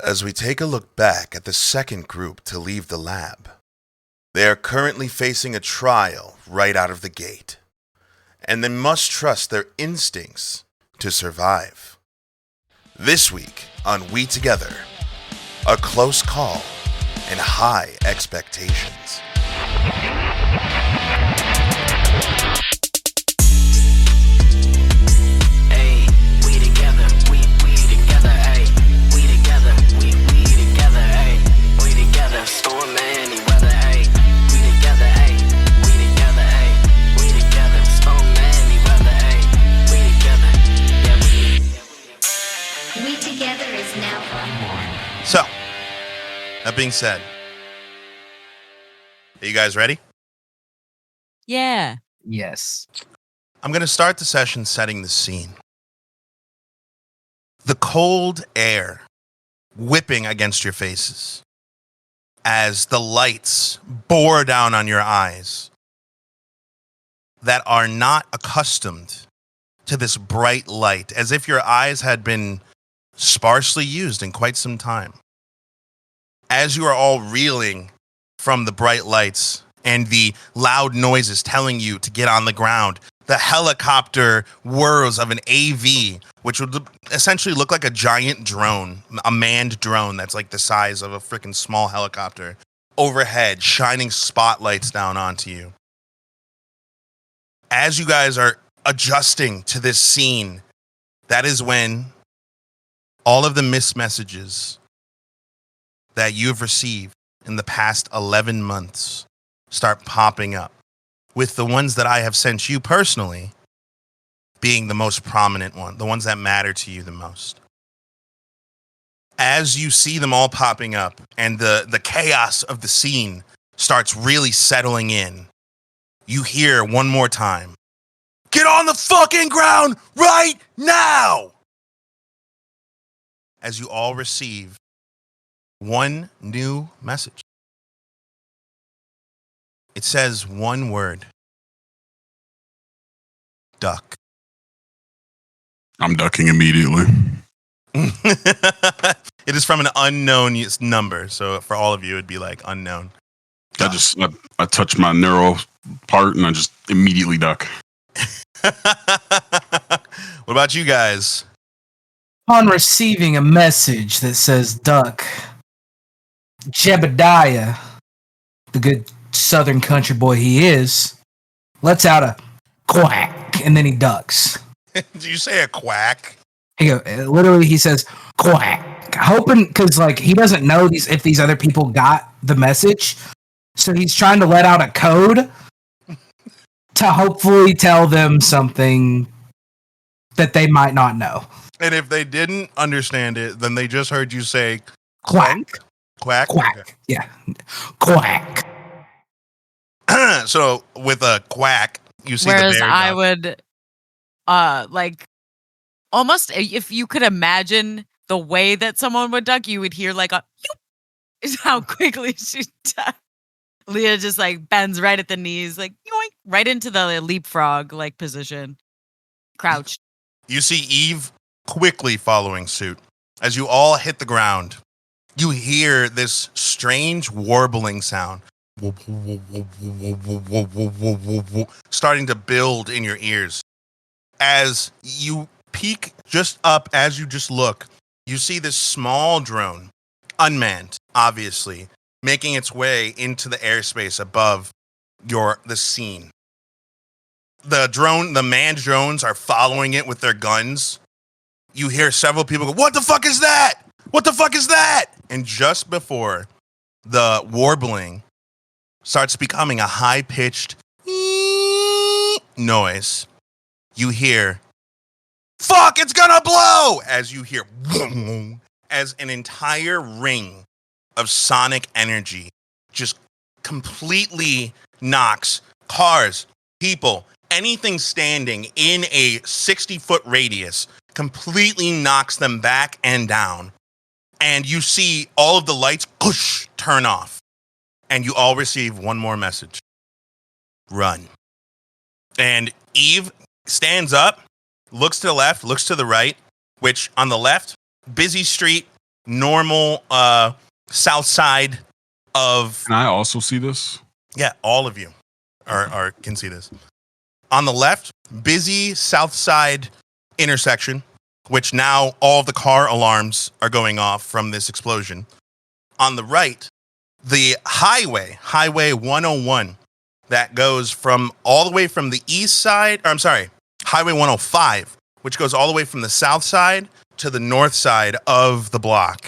As we take a look back at the second group to leave the lab, they are currently facing a trial right out of the gate, and they must trust their instincts to survive. This week on WeTogether, a close call and high expectations. So, that being said, are you guys ready? Yeah. Yes. I'm going to start the session setting the scene. The cold air whipping against your faces as the lights bore down on your eyes that are not accustomed to this bright light, as if your eyes had been sparsely used in quite some time. As you are all reeling from the bright lights and the loud noises telling you to get on the ground, the helicopter whirs of an AV, which would essentially look like a giant drone, a manned drone that's like the size of a freaking small helicopter, overhead, shining spotlights down onto you. As you guys are adjusting to this scene, that is when all of the missed messages that you've received in the past 11 months start popping up, with the ones that I have sent you personally being the most prominent one, the ones that matter to you the most. As you see them all popping up and the chaos of the scene starts really settling in, you hear one more time, "Get on the fucking ground right now!" As you all receive one new message. It says one word. Duck. I'm ducking immediately. It is from an unknown number, so for all of you, it'd be like unknown. I touch my neural part and I just immediately duck. What about you guys? Upon receiving a message that says duck, Jebediah, the good southern country boy he is, lets out a quack and then he ducks. Did you say a quack? Literally, he says quack, hoping because like he doesn't know if these other people got the message, so he's trying to let out a code to hopefully tell them something that they might not know. And if they didn't understand it, then they just heard you say Quack. Quack? Quack. Okay. Yeah. Quack. So with a quack, you see Whereas the bear I duck. would, like, almost if you could imagine the way that someone would duck, you would hear like a "Yoop," is how quickly she ducks. Leah just like bends right at the knees, like yoink, right into the leapfrog like position, crouched. You see Eve quickly following suit. As you all hit the ground, you hear this strange warbling sound starting to build in your ears. As you peek just up, as you just look, you see this small drone, unmanned, obviously, making its way into the airspace above the scene. The manned drones are following it with their guns. You hear several people go, "What the fuck is that? What the fuck is that?" And just before the warbling starts becoming a high-pitched noise, you hear, "Fuck, it's gonna blow!" As you hear, as an entire ring of sonic energy just completely knocks cars, people, anything standing in a 60-foot radius, completely knocks them back and down. And you see all of the lights turn off. And you all receive one more message. Run. And Eve stands up, looks to the left, looks to the right, which on the left, busy street, normal south side of. Can I also see this? Yeah, all of you can see this. On the left, busy south side intersection, which now all of the car alarms are going off from this explosion. On the right, the Highway 101, that goes from all the way from the east side, or I'm sorry, Highway 105, which goes all the way from the south side to the north side of the block.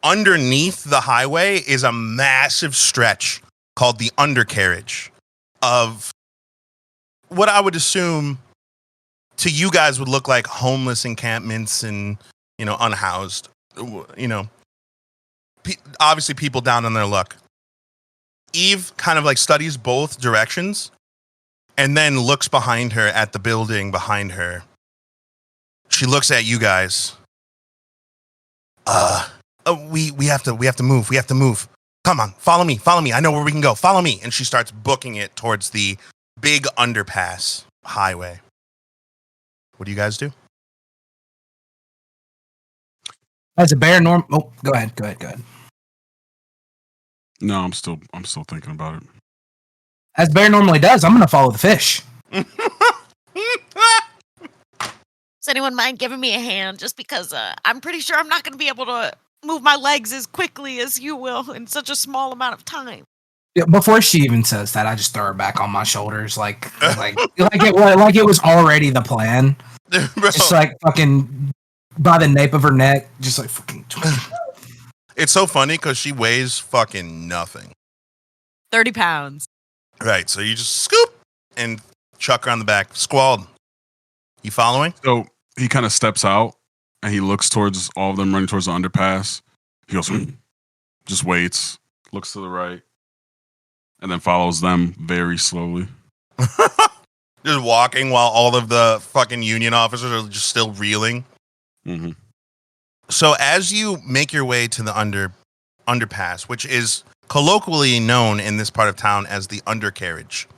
Underneath the highway is a massive stretch called the undercarriage of what I would assume to you guys would look like homeless encampments and, unhoused, obviously people down on their luck. Eve kind of like studies both directions and then looks behind her at the building behind her. She looks at you guys. We have to move. We have to move. Come on, follow me. I know where we can go. Follow me. And she starts booking it towards the big underpass highway. What do you guys do? As a bear norm. Oh, go ahead. No, I'm still thinking about it. As bear normally does, I'm gonna follow the fish. Does anyone mind giving me a hand? Just because I'm pretty sure I'm not going to be able to move my legs as quickly as you will in such a small amount of time. Yeah, before she even says that, I just throw her back on my shoulders, like it was already the plan. Bro, Just like fucking by the nape of her neck, just like fucking. it's so funny because she weighs fucking nothing. 30 pounds. Right, so you just scoop and chuck her on the back. Squalled. You following? So he kind of steps out and he looks towards all of them running towards the underpass. He goes, just waits, looks to the right, and then follows them very slowly. Just walking while all of the fucking Union officers are just still reeling. Mm-hmm. So as you make your way to the underpass, which is colloquially known in this part of town as the undercarriage,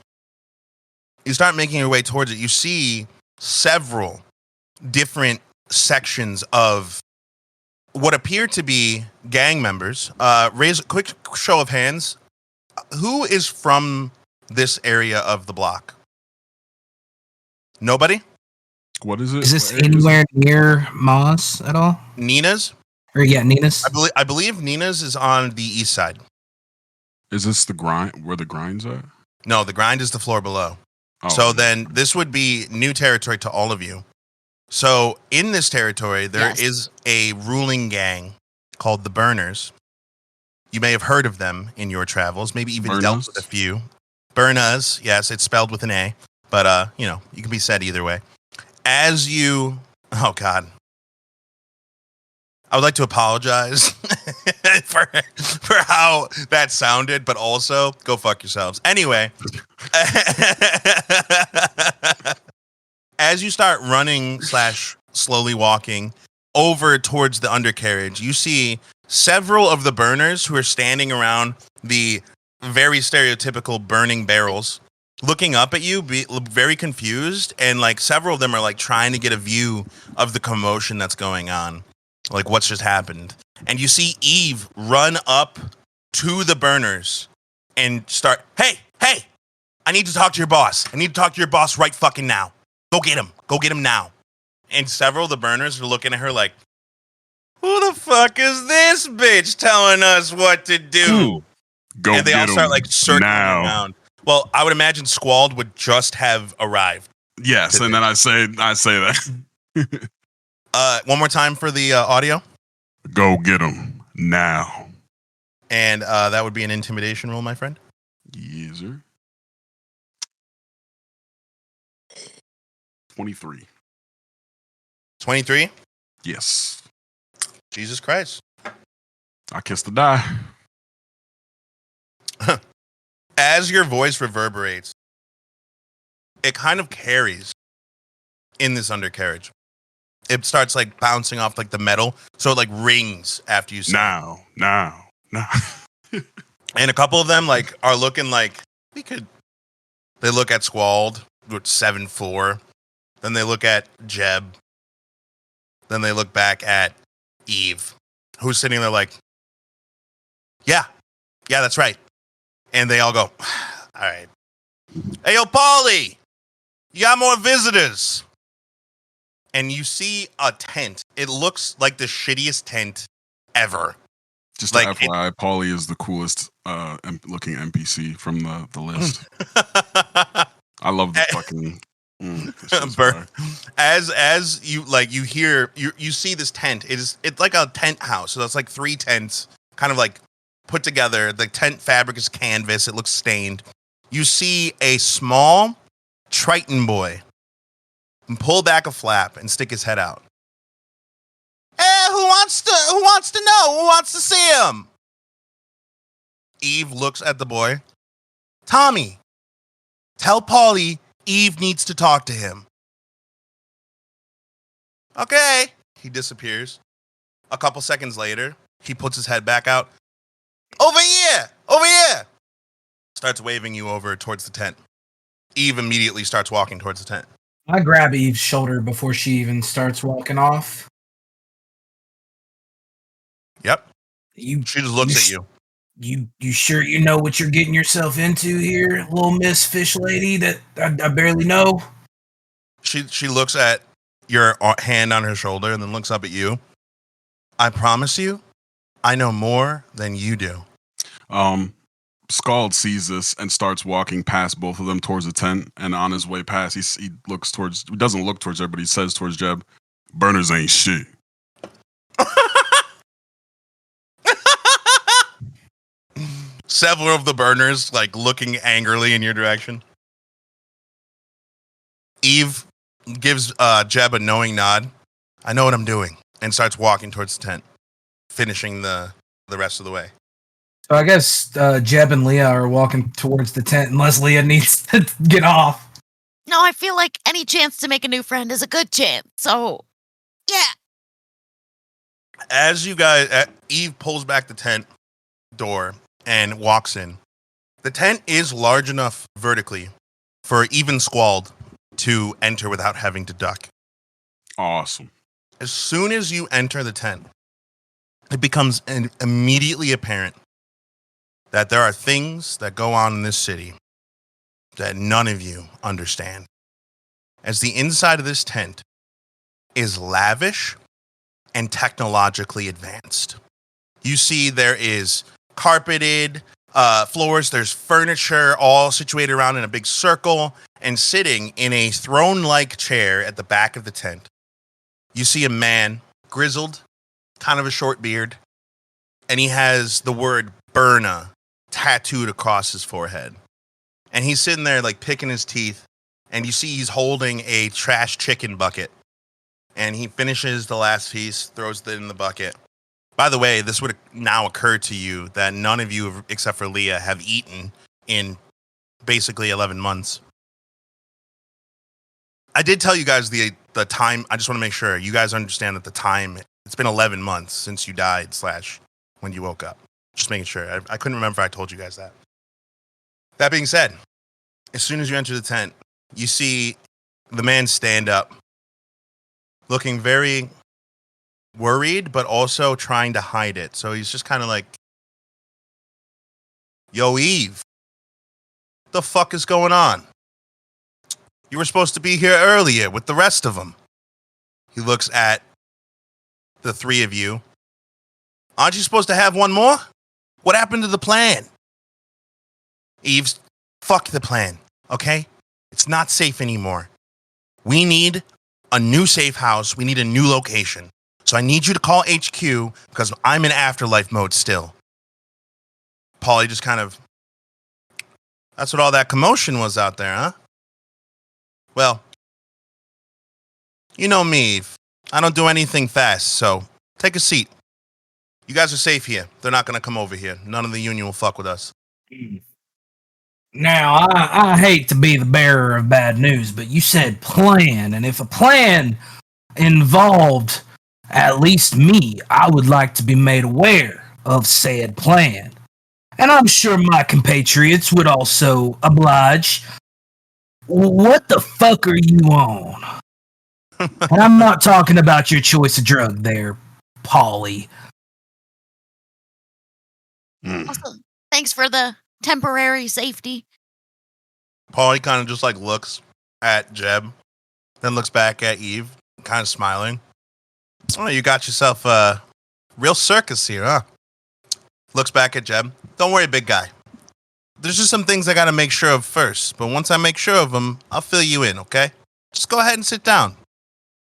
you start making your way towards it. You see several different sections of what appear to be gang members. Raise a quick show of hands. Who is from this area of the block? Nobody? What is it? Is this anywhere near Moss at all? Nina's? Or yeah, Nina's. I believe Nina's is on the east side. Is this the grind? Where the grind's at? No, the grind is the floor below. Oh. So then this would be new territory to all of you. So in this territory, there is a ruling gang called the Burners. You may have heard of them in your travels, maybe even dealt with a few. Burners, yes, it's spelled with an A, but you can be said either way. Oh God. I would like to apologize for how that sounded, but also go fuck yourselves. Anyway, as you start running / slowly walking over towards the undercarriage, you see several of the burners who are standing around the very stereotypical burning barrels, looking up at you, very confused, and like several of them are like trying to get a view of the commotion that's going on, like what's just happened. And you see Eve run up to the burners and start, hey, I need to talk to your boss. I need to talk to your boss right fucking now. Go get him now. And several of the burners are looking at her like, who the fuck is this bitch telling us what to do? Go and they all get start him like circling now. around. Well, I would imagine Squalled would just have arrived. Yes, and then I say that. One more time for the audio. Go get him now. And that would be an intimidation roll, my friend. Yes, sir. 23. 23? Yes. Jesus Christ. I kissed the die. As your voice reverberates, it kind of carries in this undercarriage. It starts like bouncing off like the metal, so it like rings after you say Now. And a couple of them like are looking like we could. They look at Squalled with 7-4. Then they look at Jeb. Then they look back at Eve. who's sitting there like, yeah, that's right. And they all go, all right. Hey, yo, Paulie, you got more visitors. And you see a tent. It looks like the shittiest tent ever. Just like FYI, Paulie is the coolest looking NPC from the list. I love the fucking Burn. As you like, you hear you see this tent. It's like a tent house. So it's like 3 tents, kind of like put together. The tent fabric is canvas. It looks stained. You see a small Triton boy pull back a flap and stick his head out. Hey, who wants to know? Who wants to see him? Eve looks at the boy. Tommy, tell Paulie Eve needs to talk to him. Okay. He disappears. A couple seconds later, he puts his head back out. Over here! Over here! Starts waving you over towards the tent. Eve immediately starts walking towards the tent. I grab Eve's shoulder before she even starts walking off. Yep. She just looks at you. You sure you know what you're getting yourself into here, little Miss Fish Lady that I barely know? She looks at your hand on her shoulder and then looks up at you. I promise you, I know more than you do. Scald sees this and starts walking past both of them towards the tent. And on his way past, he looks towards. He doesn't look towards Jeb, but he says towards Jeb, "Burners ain't shit." Several of the burners like looking angrily in your direction. Eve gives Jeb a knowing nod. I know what I'm doing, and starts walking towards the tent, finishing the rest of the way. So I guess Jeb and Leah are walking towards the tent unless Leah needs to get off. No, I feel like any chance to make a new friend is a good chance. So, yeah. As you guys, Eve pulls back the tent door and walks in. The tent is large enough vertically for even Squalled to enter without having to duck. Awesome. As soon as you enter the tent, it becomes immediately apparent that there are things that go on in this city that none of you understand. As the inside of this tent is lavish and technologically advanced. You see there is carpeted floors, there's furniture all situated around in a big circle, and sitting in a throne-like chair at the back of the tent, you see a man, grizzled, kind of a short beard, and he has the word Burna tattooed across his forehead. And he's sitting there like picking his teeth, and you see he's holding a trash chicken bucket. And he finishes the last piece, throws it in the bucket. By the way, this would now occur to you that none of you, except for Leah, have eaten in basically 11 months. I did tell you guys the time. I just want to make sure you guys understand that the time, it's been 11 months since you died / when you woke up. Just making sure. I couldn't remember if I told you guys that. That being said, as soon as you enter the tent, you see the man stand up, looking very worried, but also trying to hide it. So he's just kind of like, yo, Eve, what the fuck is going on? You were supposed to be here earlier with the rest of them. He looks at the 3 of you. Aren't you supposed to have one more? What happened to the plan? Eve's, fuck the plan, okay? It's not safe anymore. We need a new safe house. We need a new location. So I need you to call HQ because I'm in afterlife mode still. Paulie just kind of, that's what all that commotion was out there, huh? Well, you know me, Eve. I don't do anything fast, so take a seat. You guys are safe here. They're not going to come over here. None of the union will fuck with us. Now, I hate to be the bearer of bad news, but you said plan, and if a plan involved at least me, I would like to be made aware of said plan. And I'm sure my compatriots would also oblige. What the fuck are you on? And I'm not talking about your choice of drug there, Paulie. Also, thanks for the temporary safety. Paulie kind of just like looks at Jeb, then looks back at Eve, kind of smiling. Oh, you got yourself a real circus here, huh? Looks back at Jeb. Don't worry, big guy. There's just some things I gotta make sure of first, but once I make sure of them, I'll fill you in, okay? Just go ahead and sit down.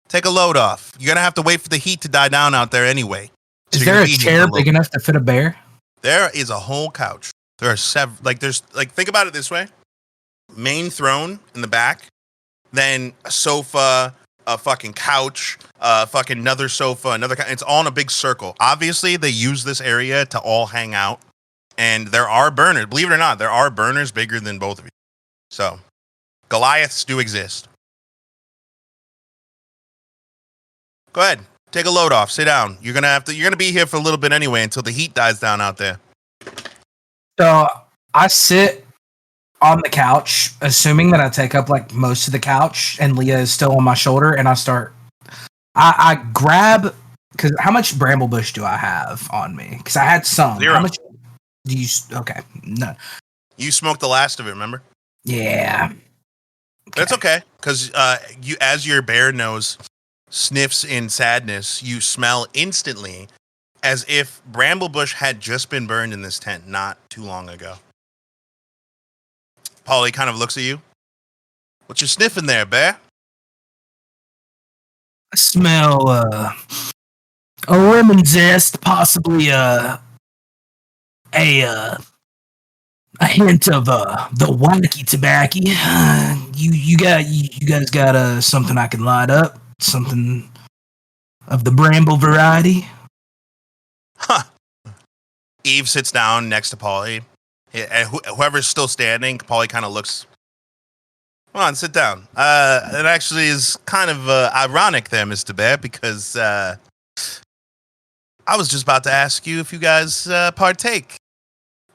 Take a load off. You're gonna have to wait for the heat to die down out there anyway. So Is you're there gonna a be here for chair little big enough to fit a bear? There is a whole couch. There are several. Think about it this way: main throne in the back, then a sofa, a fucking couch, fucking another sofa, another. It's all in a big circle. Obviously, they use this area to all hang out, and there are burners. Believe it or not, there are burners bigger than both of you. So, Goliaths do exist. Go ahead. Take a load off. Sit down. You're gonna be here for a little bit anyway until the heat dies down out there. So I sit on the couch, assuming that I take up like most of the couch, and Leah is still on my shoulder, and I grab, because how much bramble bush do I have on me? Because I had some. 0. How much do you? Okay, no. You smoked the last of it, remember? Yeah. That's okay, because you, as your bear nose sniffs in sadness, you smell instantly as if Bramblebush had just been burned in this tent not too long ago. Polly kind of looks at you. What you sniffing there, bear? I smell a lemon zest, possibly a hint of the wacky tobacco. You guys got something I can light up? Something of the bramble variety? Huh. Eve sits down next to Polly. And whoever's still standing, Polly kind of looks. Come on, sit down. It actually is kind of ironic there, Mr. Bear, because I was just about to ask you if you guys partake.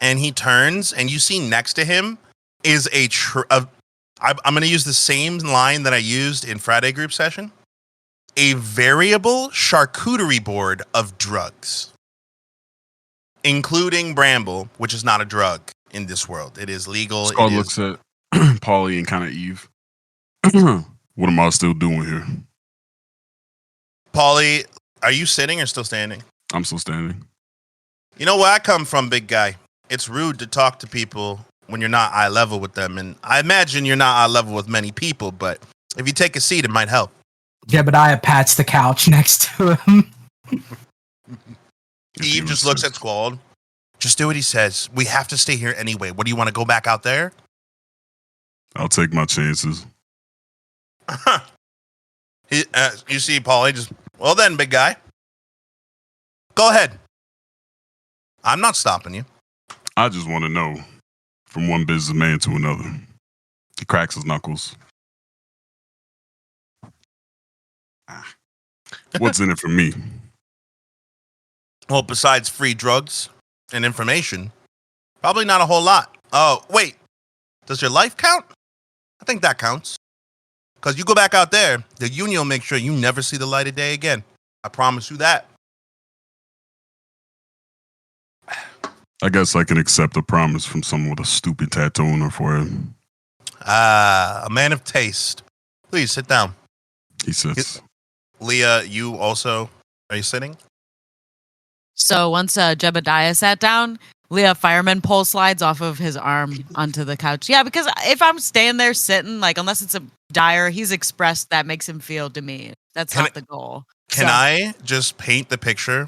And he turns, and you see next to him is I'm going to use the same line that I used in Friday group session. A variable charcuterie board of drugs, including bramble, which is not a drug in this world. It is legal. Skull looks at Polly and kind of Eve. What am I still doing here? Polly, are you sitting or still standing? I'm still standing. You know where I come from, big guy. It's rude to talk to people when you're not eye level with them. And I imagine you're not eye level with many people, but if you take a seat, it might help. Jebediah pats the couch next to him. Eve just looks at Squald. Just do what he says. We have to stay here anyway. What do you want to go back out there? I'll take my chances. You see Paulie just, well then, big guy. Go ahead. I'm not stopping you. I just want to know from one businessman to another. He cracks his knuckles. What's in it for me? Well, besides free drugs and information, probably not a whole lot. Oh, wait. Does your life count? I think that counts. Because you go back out there, the union will make sure you never see the light of day again. I promise you that. I guess I can accept a promise from someone with a stupid tattoo on her forehead. A man of taste. Please sit down. He sits. Leah, you also, are you sitting? So once Jebediah sat down, Leah fireman pole slides off of his arm onto the couch. Yeah, because if I'm staying there sitting, like unless it's a dire, he's expressed that makes him feel to me. That's not the goal. Can I just paint the picture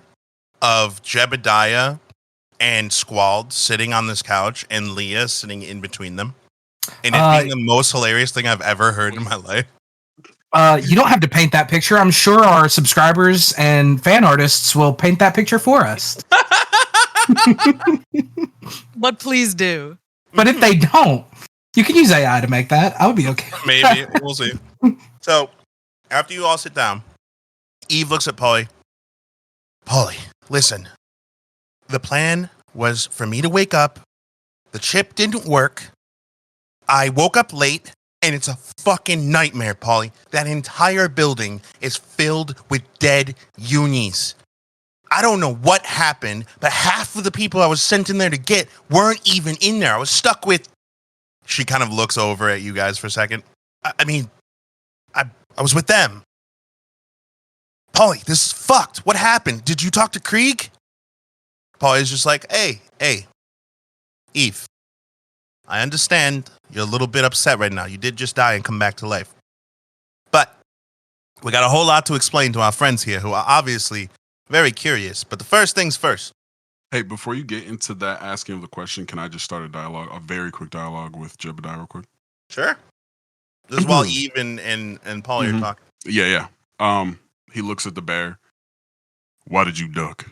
of Jebediah and Squald sitting on this couch and Leah sitting in between them? And it being the most hilarious thing I've ever heard in my life. You don't have to paint that picture. I'm sure our subscribers and fan artists will paint that picture for us. But please do. But if they don't, you can use AI to make that. I would be okay. Maybe. We'll see. So, after you all sit down, Eve looks at Polly. Polly, listen. The plan was for me to wake up. The chip didn't work. I woke up late, and it's a fucking nightmare, Polly. That entire building is filled with dead unis. I don't know what happened, but half of the people I was sent in there to get weren't even in there. I was stuck with. She kind of looks over at you guys for a second. I mean, I was with them. Polly, this is fucked. What happened? Did you talk to Krieg? Polly's just like, hey, Eve. I understand you're a little bit upset right now. You did just die and come back to life. But we got a whole lot to explain to our friends here who are obviously very curious. But the first things first. Hey, before you get into that asking of the question, can I just start a dialogue, a very quick dialogue with Jebediah real quick? Sure. This is while Eve and Polly are talking. Yeah. He looks at the bear. Why did you duck?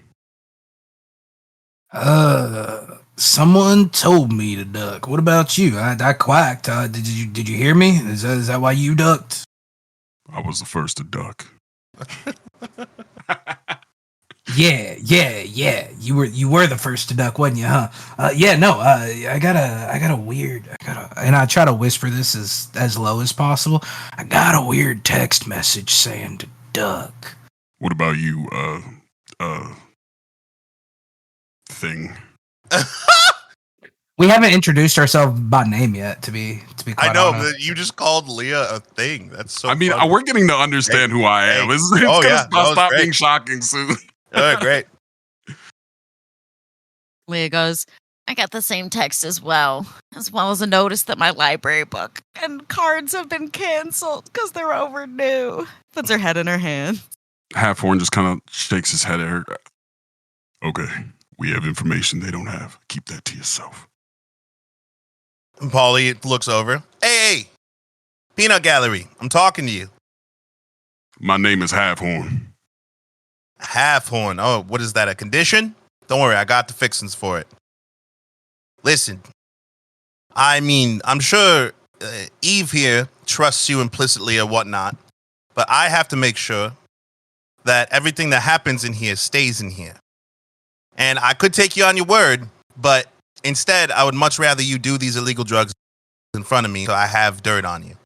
Someone told me to duck. What about you? I quacked. Did you hear me? Is that why you ducked? I was the first to duck. Yeah. You were the first to duck, wasn't you? Huh? I got a weird. And I try to whisper this as low as possible. I got a weird text message saying to duck. What about you? Thing. We haven't introduced ourselves by name yet. To be quite I know, honest. but you just called Leah a thing. That's so. I mean, funny. we're getting to understand who I am. It's gonna stop being shocking soon. All right, great. Leah goes, I got the same text as well as a notice that my library book and cards have been canceled because they're overdue. Puts her head in her hand. Half-Horn just kind of shakes his head at her. Okay, we have information they don't have. Keep that to yourself. And Polly looks over. Hey, Peanut Gallery, I'm talking to you. My name is Half-Horn. Half-Horn. Oh, what is that, a condition? Don't worry, I got the fixings for it. Listen, I mean, I'm sure Eve here trusts you implicitly or whatnot, but I have to make sure that everything that happens in here stays in here. And I could take you on your word, but instead, I would much rather you do these illegal drugs in front of me so I have dirt on you.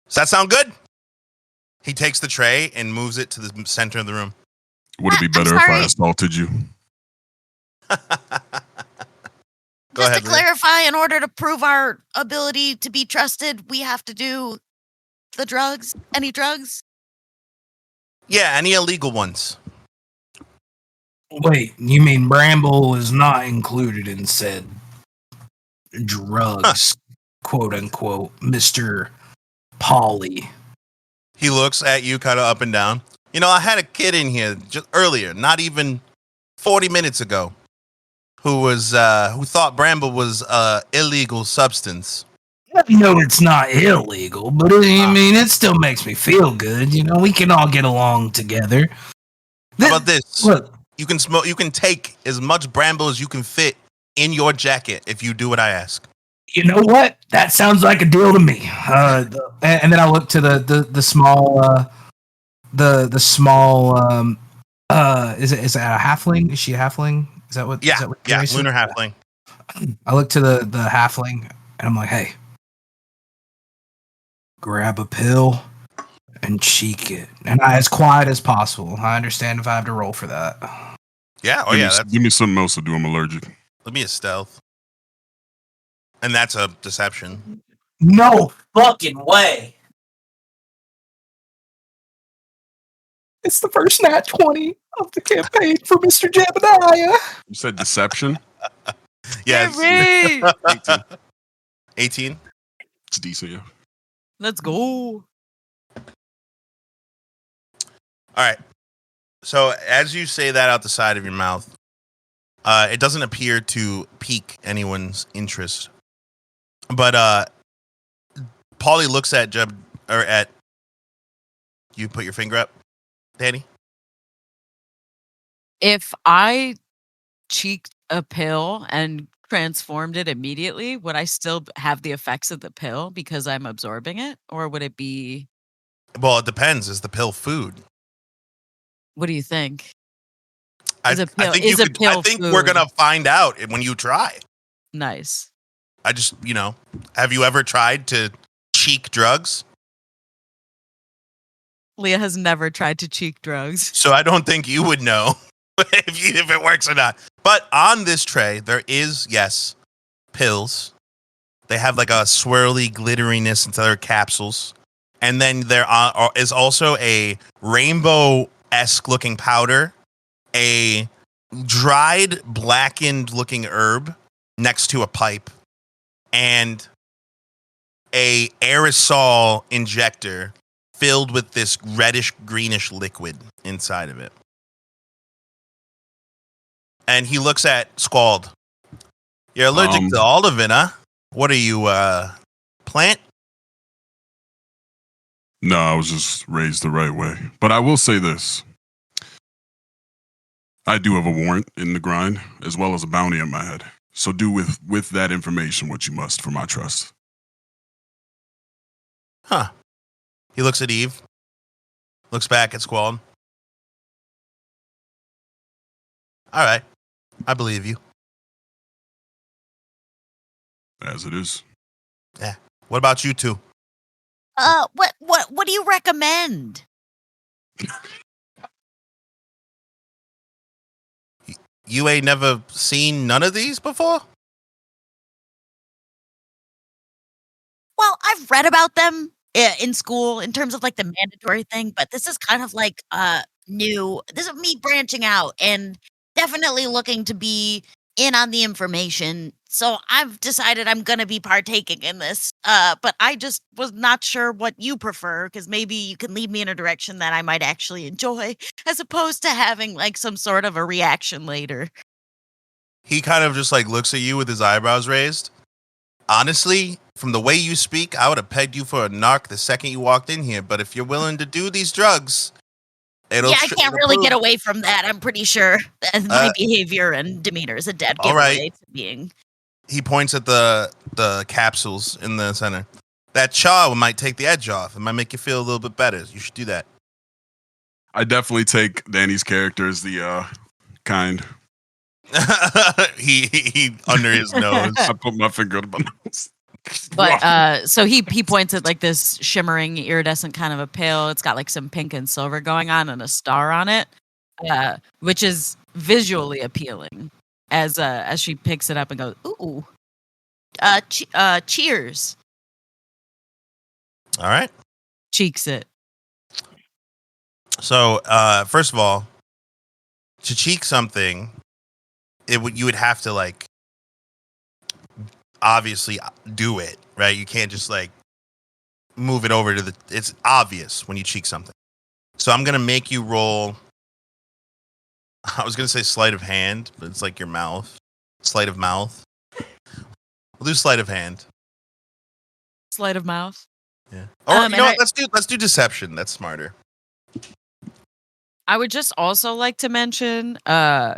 Does that sound good? He takes the tray and moves it to the center of the room. Would it be better if I assaulted you? Just to clarify, in order to prove our ability to be trusted, we have to do the drugs. Any drugs? Yeah, any illegal ones. Wait, you mean Bramble is not included in said drugs, quote unquote, Mr. Polly? He looks at you kind of up and down. You know, I had a kid in here just earlier, not even 40 minutes ago, who thought Bramble was illegal substance. No, it's not illegal, but it still makes me feel good. You know, we can all get along together. How about this? Look, you can smoke. You can take as much Bramble as you can fit in your jacket if you do what I ask. you know what? That sounds like a deal to me. And then I look to the small, the small. Is it a halfling? Is she a halfling? Is that what? Yeah, is that what yeah, said? lunar halfling. I look to the halfling and I'm like, hey, grab a pill and cheek it, and as quiet as possible. I understand if I have to roll for that. Yeah, Give me something else to do. I'm allergic. Let me a stealth, and that's a deception. No fucking way. It's the first nat 20 of the campaign for Mr. Jebediah. You said deception? Yes. Hey, 18. It's decent, yeah. let's go. All right. So as you say that out the side of your mouth, it doesn't appear to pique anyone's interest. But Paulie looks at Jeb, or at you. Put your finger up, Danny. If I cheeked a pill and transformed it immediately, would I still have the effects of the pill because I'm absorbing it? Or would it be... Well, it depends. Is the pill food? What do you think? I Is think we're gonna find out when you try. Nice. I just, have you ever tried to cheek drugs? Leah has never tried to cheek drugs. So I don't think you would know. if it works or not. But on this tray, there is, yes, pills. They have like a swirly glitteriness into their capsules. And then there is also a rainbow-esque looking powder, a dried, blackened looking herb next to a pipe, and a aerosol injector filled with this reddish greenish liquid inside of it. And he looks at Squald. You're allergic to all of it, huh? What are you, plant? No, I was just raised the right way. But I will say this. I do have a warrant in the grind, as well as a bounty on my head. So do with that information what you must for my trust. Huh. He looks at Eve. Looks back at Squald. All right. I believe you. As it is. Yeah. What about you two? What do you recommend? You ain't never seen none of these before? Well, I've read about them in school in terms of like the mandatory thing, but this is kind of like new. This is me branching out and definitely looking to be in on the information. So I've decided I'm gonna be partaking in this. But I just was not sure what you prefer, because maybe you can lead me in a direction that I might actually enjoy, as opposed to having like some sort of a reaction later. He kind of just like looks at you with his eyebrows raised. Honestly, from the way you speak, I would have pegged you for a narc the second you walked in here. But if you're willing to do these drugs, I can't really get away from that. I'm pretty sure that my behavior and demeanor is a dead giveaway to being. He points at the capsules in the center. That chaw might take the edge off. It might make you feel a little bit better. You should do that. I definitely take Danny's character as the kind. he under his nose. I put my finger on my nose. But so he points at like this shimmering iridescent kind of a pill. It's got like some pink and silver going on and a star on it, which is visually appealing. As she picks it up and goes, ooh, cheers. All right. Cheeks it. So first of all, to cheek something, you would have to like obviously do it, right? You can't just like move it over to it's obvious when you cheek something. So I'm going to make you roll. I was going to say sleight of hand, but it's like your mouth. Sleight of mouth. We'll do sleight of hand. Sleight of mouth. Yeah. Or you know what? Let's do deception. That's smarter. I would just also like to mention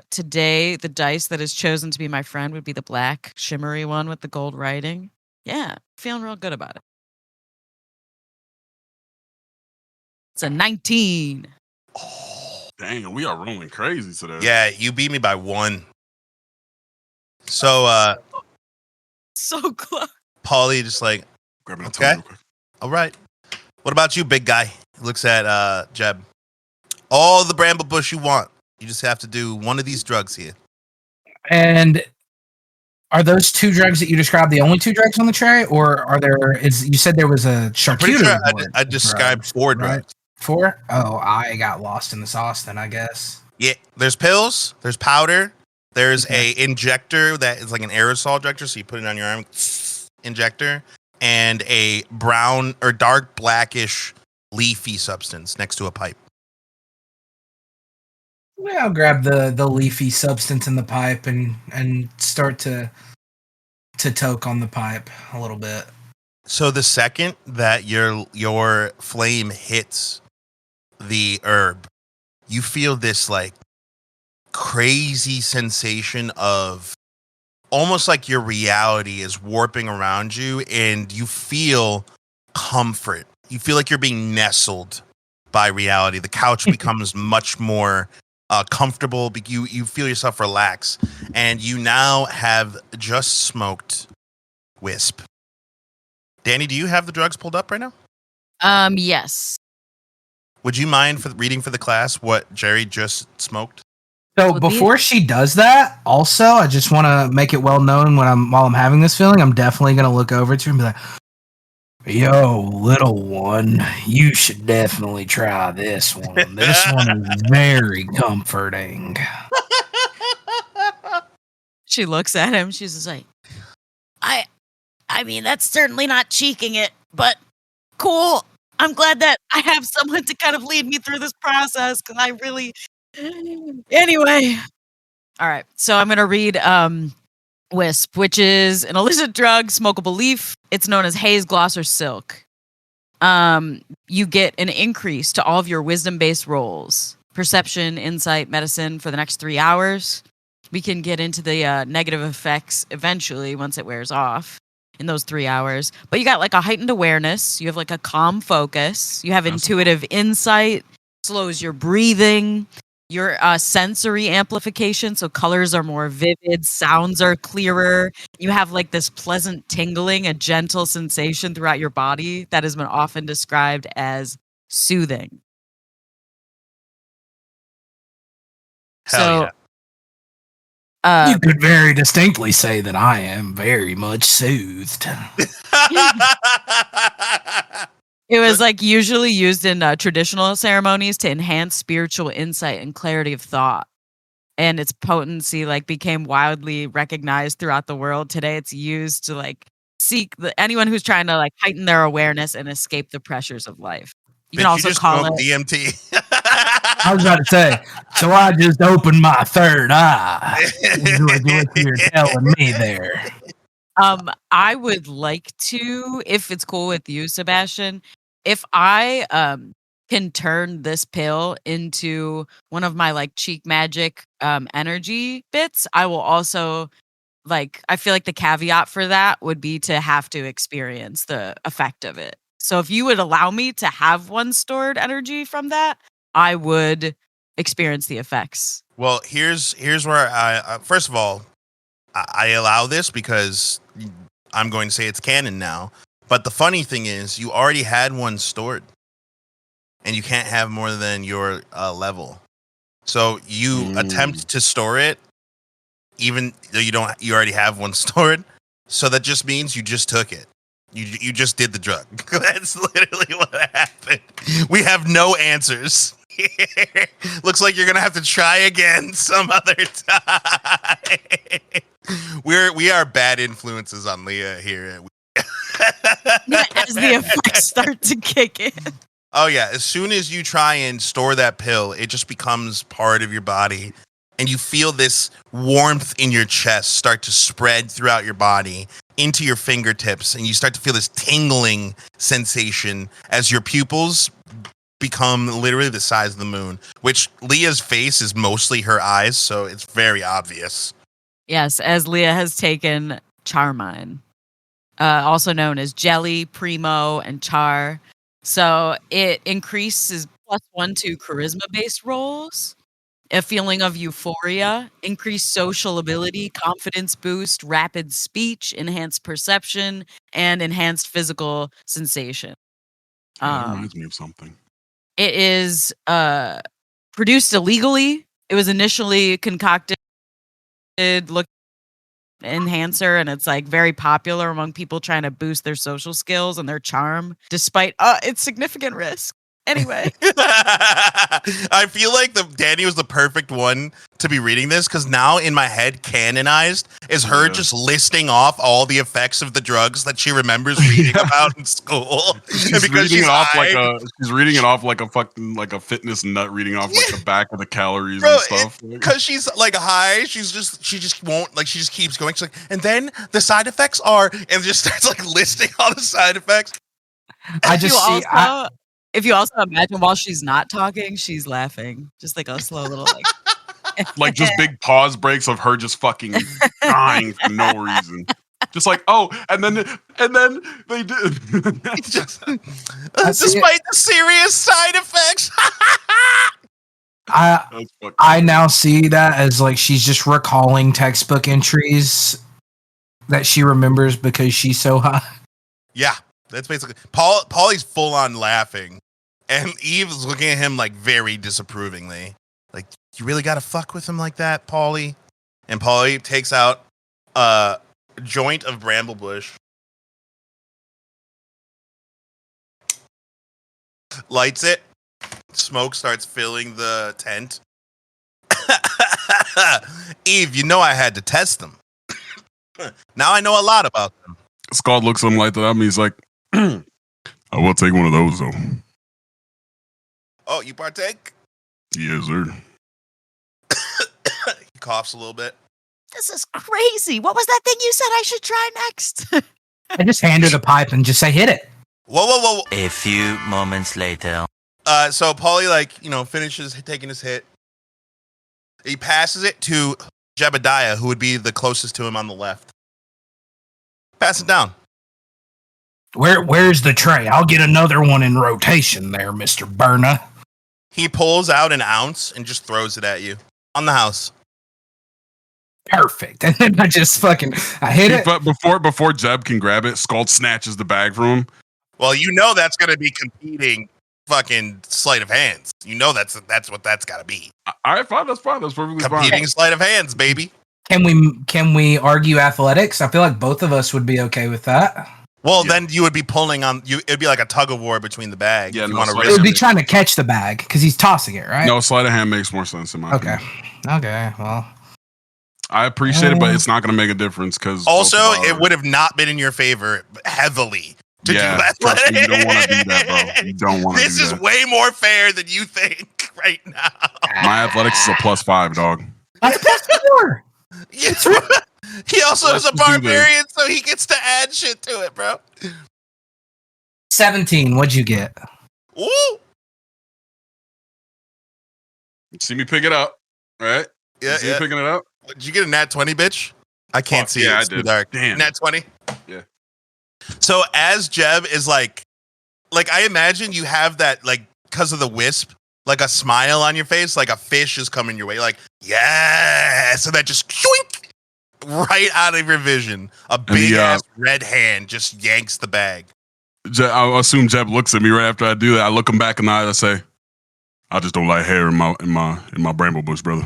today the dice that is chosen to be my friend would be the black shimmery one with the gold writing. Yeah, feeling real good about it. It's a 19. Oh, dang, we are rolling crazy today. Yeah, you beat me by 1. So so close. Paulie just like, okay, all right. What about you, big guy? Looks at Jeb. All the bramble bush you want. You just have to do one of these drugs here. And are those 2 drugs that you described the only 2 drugs on the tray, or are there? You said there was a charcuterie board. I described 4 drugs. Right? 4? Oh, I got lost in the sauce then, I guess. Yeah, there's pills, there's powder, there's a injector that is like an aerosol injector, so you put it on your arm, injector, and a brown or dark blackish leafy substance next to a pipe. Yeah, I'll grab the leafy substance in the pipe and start to toke on the pipe a little bit. So the second that your flame hits the herb, you feel this like crazy sensation of almost like your reality is warping around you, and you feel comfort. You feel like you're being nestled by reality. The couch becomes much more comfortable. You feel yourself relax, and you now have just smoked Wisp. Danny, do you have the drugs pulled up right now? Yes. Would you mind reading for the class what Jerry just smoked? So would be before she does that, also, I just want to make it well known while I'm having this feeling, I'm definitely going to look over to her and be like, "Yo, little one, you should definitely try this one. This one is very comforting." She looks at him. She's just like, I mean, that's certainly not cheeking it, but cool. I'm glad that I have someone to kind of lead me through this process because I really. Anyway. All right. So I'm going to read Wisp, which is an illicit drug, smokable leaf. It's known as haze, gloss, or silk. You get an increase to all of your wisdom-based rolls. Perception, insight, medicine for the next 3 hours. We can get into the negative effects eventually once it wears off in those 3 hours. But you got like a heightened awareness. You have like a calm focus. You have intuitive insight. Slows your breathing. Your sensory amplification. So colors are more vivid. Sounds are clearer. You have like this pleasant tingling, a gentle sensation throughout your body that has been often described as soothing. Hell You could very distinctly say that I am very much soothed. It was like usually used in traditional ceremonies to enhance spiritual insight and clarity of thought. And its potency like became wildly recognized throughout the world. Today it's used to like seek anyone who's trying to like heighten their awareness and escape the pressures of life. You can Bitch, also just call smoked it DMT. I was about to say, so I just opened my third eye. Is what you're telling me there. I would like to, if it's cool with you, Sebastian, if I can turn this pill into one of my like cheek magic energy bits, I will also like I feel like the caveat for that would be to have to experience the effect of it. So if you would allow me to have one stored energy from that, I would experience the effects. Well, here's where I first of all, I allow this because I'm going to say it's canon now. But the funny thing is, you already had one stored, and you can't have more than your level. So you attempt to store it, even though you already have one stored. So that just means you just took it. You just did the drug. That's literally what happened. We have no answers. Looks like you're gonna have to try again some other time. We are bad influences on Leah here. Yeah, as the effects start to kick in. Oh yeah, as soon as you try and store that pill, it just becomes part of your body, and you feel this warmth in your chest start to spread throughout your body into your fingertips, and you start to feel this tingling sensation as your pupils become literally the size of the moon, which Leah's face is mostly her eyes, so it's very obvious. Yes, as Leah has taken Charmine, also known as Jelly, Primo, and Char. So it increases +1 to charisma-based rolls, a feeling of euphoria, increased social ability, confidence boost, rapid speech, enhanced perception, and enhanced physical sensation. That reminds me of something. It is produced illegally. It was initially concocted look enhancer, and it's like very popular among people trying to boost their social skills and their charm despite its significant risk. Anyway. I feel like Danny was the perfect one to be reading this, because now in my head, canonized is her just listing off all the effects of the drugs that she remembers reading about in school. She's reading it off like a fucking like a fitness nut reading off like the back of the calories and stuff. Because she's like high, she just won't, like, she just keeps going. She's like, and then the side effects are, and just starts like listing all the side effects. If you also imagine while she's not talking, she's laughing. Just like a slow little like just big pause breaks of her just fucking dying for no reason. Just like, oh, and then they did. Despite the serious side effects. I now see that as like she's just recalling textbook entries that she remembers because she's so high. Yeah, that's basically Paulie's full on laughing, and Eve is looking at him like very disapprovingly. Like, you really gotta fuck with him like that, Paulie? And Paulie takes out a joint of bramblebush, lights it, smoke starts filling the tent. Eve, you know I had to test them. Now I know a lot about them. Scald looks at him like that. I mean, he's like, I will take one of those, though. Oh, you partake? Yes, sir. He coughs a little bit. This is crazy. What was that thing you said I should try next? I just hand her the pipe and just say, hit it. Whoa. A few moments later. So Paulie, like, finishes taking his hit. He passes it to Jebediah, who would be the closest to him on the left. Pass it down. Where's the tray? I'll get another one in rotation there, Mr. Burna. He pulls out an ounce and just throws it at you on the house. Perfect. And then I just I hit it. But before Jeb can grab it, Scald snatches the bag from him. Well, that's going to be competing fucking sleight of hands. That's what that's got to be. All right, fine. That's fine. That's perfectly fine. Competing sleight of hands, baby. Can we argue athletics? I feel like both of us would be okay with that. Well, then you would be pulling on you. It'd be like a tug of war between the bag. Yeah, if you no, want to sleight It risk would be it. trying to catch the bag because he's tossing it, right? No, sleight of hand makes more sense in my Okay. opinion. Okay. Well, I appreciate it, but it's not going to make a difference because Also, it would have not been in your favor heavily to do that. Trust me, you don't want to do that, bro. You don't want to do that. This is way more fair than you think right now. My athletics is a +5, dog. that's +4. He also is a Let's do this. barbarian, so he gets to add shit to it, bro. 17. What'd you get? Ooh. See me pick it up, right? Yeah, See me picking it up? Did you get a nat 20, bitch? I can't Fuck, see yeah, it. I It's too did. dark. Damn. Nat 20? Yeah. So as Jeb is like I imagine you have that, like, because of the wisp, like a smile on your face, like a fish is coming your way. Like, yeah. So that just shoink, right out of your vision. A big ass red hand just yanks the bag. I assume Jeb looks at me right after I do that. I look him back in the eye and I say, I just don't like hair in my bramble bush, brother.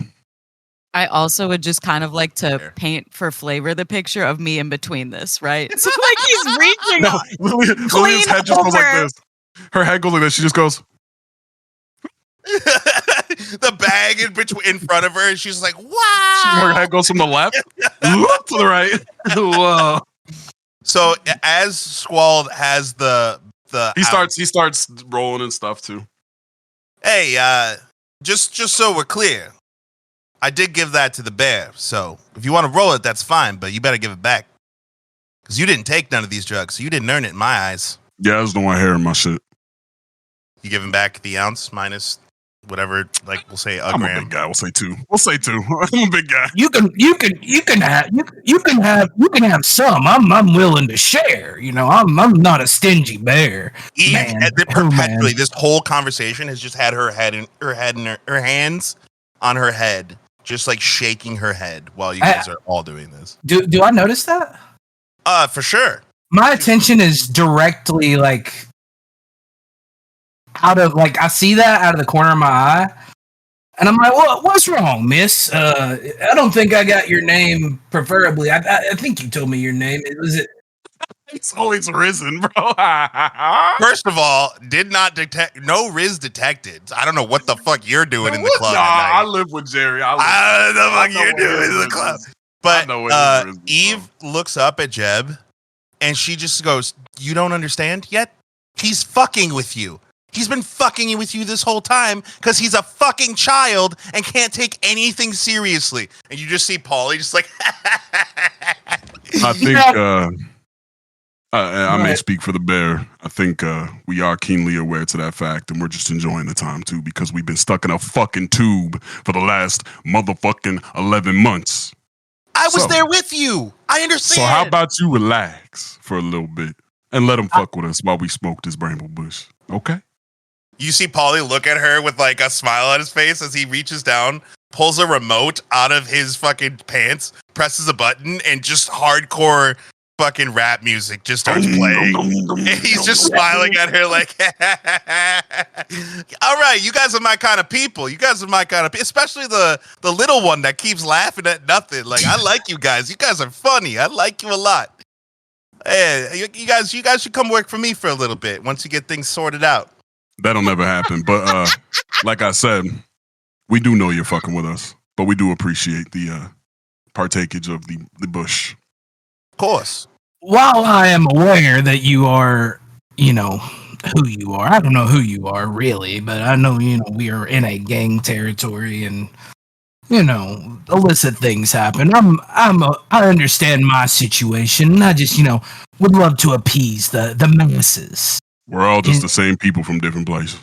I also would just kind of like to Fair. paint for flavor the picture of me in between this, right? So like he's reaching No, Lillian's head just goes like this. Her head goes like this. She just goes, The bag in front of her, and she's like, wow. her head goes from the left to the right. Whoa. So as Squald has the He starts rolling and stuff too. Hey, just so we're clear, I did give that to the bear. So if you want to roll it, that's fine, but you better give it back. Because you didn't take none of these drugs, so you didn't earn it in my eyes. Yeah, I just don't want hair in my shit. You give him back the ounce minus whatever, like we'll say a I'm a gram. big guy. We'll say 2. I'm a big guy. You can have some. I'm willing to share. I'm not a stingy bear. Eve, Man. perpetually, this whole conversation has just had her hands on her head, just like shaking her head while you guys are all doing this. Do I notice that? For sure. My attention is directly I see that out of the corner of my eye, and I'm like, what's wrong, miss? I don't think I got your name. Preferably, I think you told me your name. Was it? It's always risen, bro. First of all, did not detect, no Riz detected. I don't know what the fuck you're doing in the club. Nah, at I night. live with Jerry. I don't know what the fuck you're doing in the club. But know what Riz is, Eve looks up at Jeb, and she just goes, "You don't understand yet? He's fucking with you. He's been fucking with you this whole time because he's a fucking child and can't take anything seriously." And you just see Paulie just like, I think I may speak for the bear. I think we are keenly aware to that fact, and we're just enjoying the time too because we've been stuck in a fucking tube for the last motherfucking 11 months. I was there with you. I understand. So how about you relax for a little bit and let him fuck with us while we smoke this bramble bush, okay? You see Paulie look at her with like a smile on his face as he reaches down, pulls a remote out of his fucking pants, presses a button, and just hardcore fucking rap music just starts playing. And he's just smiling at her like, all right, you guys are my kind of people. You guys are my kind of people. Especially the little one that keeps laughing at nothing. Like, I like you guys. You guys are funny. I like you a lot. Hey, you guys should come work for me for a little bit once you get things sorted out. That'll never happen. But like I said, we do know you're fucking with us, but we do appreciate the partakage of the bush. Of course. While I am aware that you are, who you are, I don't know who you are really, but I know, we are in a gang territory and, illicit things happen. I understand my situation. I just, would love to appease the masses. We're all just the same people from different places.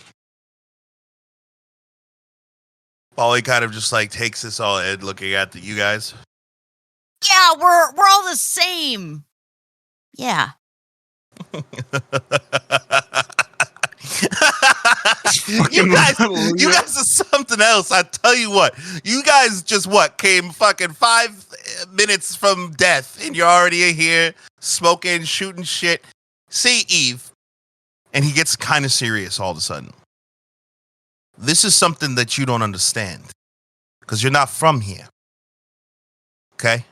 Paulie kind of just like takes this all in, looking at you guys. Yeah, we're all the same. Yeah. you guys are something else. I tell you what, you guys just came fucking 5 minutes from death, and you're already here smoking, shooting shit. See, Eve, and he gets kind of serious all of a sudden. This is something that you don't understand because you're not from here. Okay,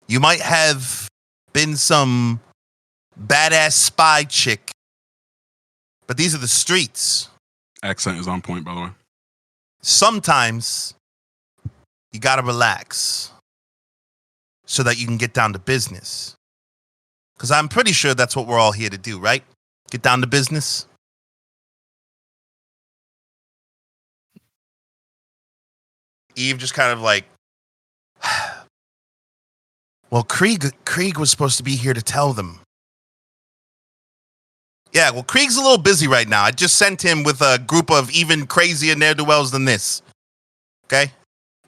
you might have been some badass spy chick, but these are the streets. Accent is on point, by the way. Sometimes you gotta relax so that you can get down to business. Because I'm pretty sure that's what we're all here to do, right? Get down to business. Eve just kind of like, well, Krieg was supposed to be here to tell them. Yeah, well, Krieg's a little busy right now. I just sent him with a group of even crazier ne'er-do-wells than this. Okay?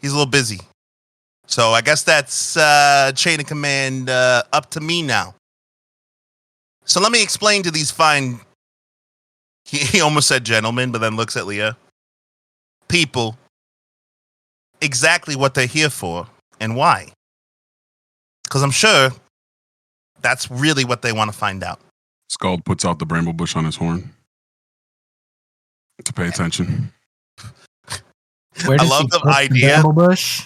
He's a little busy. So I guess that's chain of command up to me now. So let me explain to these fine... He almost said gentlemen, but then looks at Leah. People. Exactly what they're here for and why. Because I'm sure that's really what they want to find out. Scald puts out the bramble bush on his horn to pay attention. Where I does love he the put idea. bramble bush?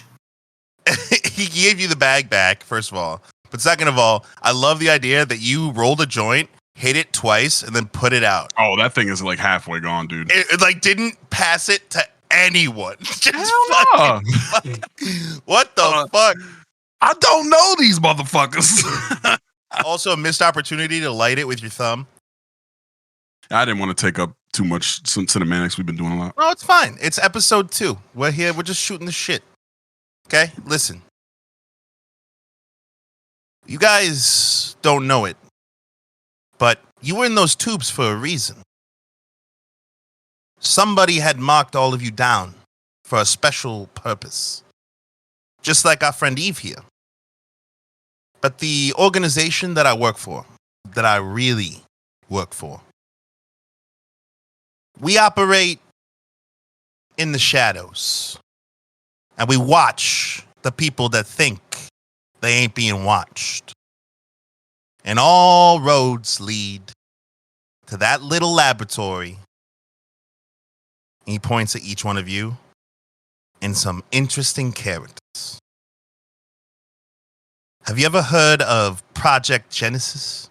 He gave you the bag back, first of all. But second of all, I love the idea that you rolled a joint, hit it twice, and then put it out. Oh, that thing is like halfway gone, dude. It like didn't pass it to anyone. Just Hell fucking, what the fuck? I don't know these motherfuckers. Also a missed opportunity to light it with your thumb. I didn't want to take up too much cinematics. We've been doing a lot. No, it's fine. It's episode 2. We're here. We're just shooting the shit. Okay? Listen. You guys don't know it, but you were in those tubes for a reason. Somebody had marked all of you down for a special purpose. Just like our friend Eve here. But the organization that I work for, that I really work for, we operate in the shadows. And we watch the people that think they ain't being watched. And all roads lead to that little laboratory. And he points at each one of you in some interesting characters. Have you ever heard of Project Genesis?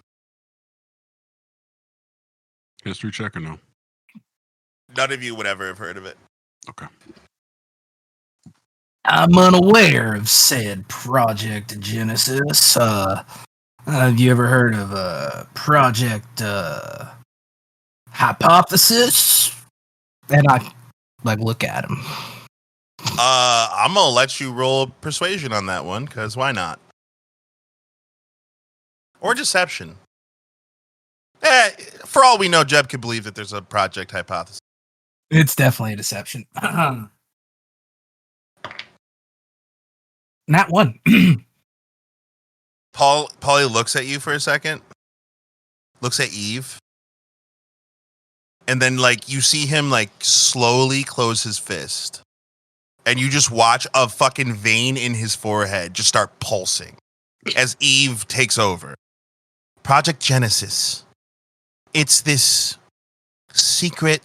History check or no? None of you would ever have heard of it. Okay. I'm unaware of said Project Genesis. Have you ever heard of Project Hypothesis? And I look at him. I'm gonna let you roll persuasion on that one, because why not? Or deception. For all we know, Jeb could believe that there's a Project Hypothesis. It's definitely a deception. Not one. Paulie looks at you for a second. Looks at Eve. And then, you see him, slowly close his fist. And you just watch a fucking vein in his forehead just start pulsing as Eve takes over. Project Genesis. It's this secret.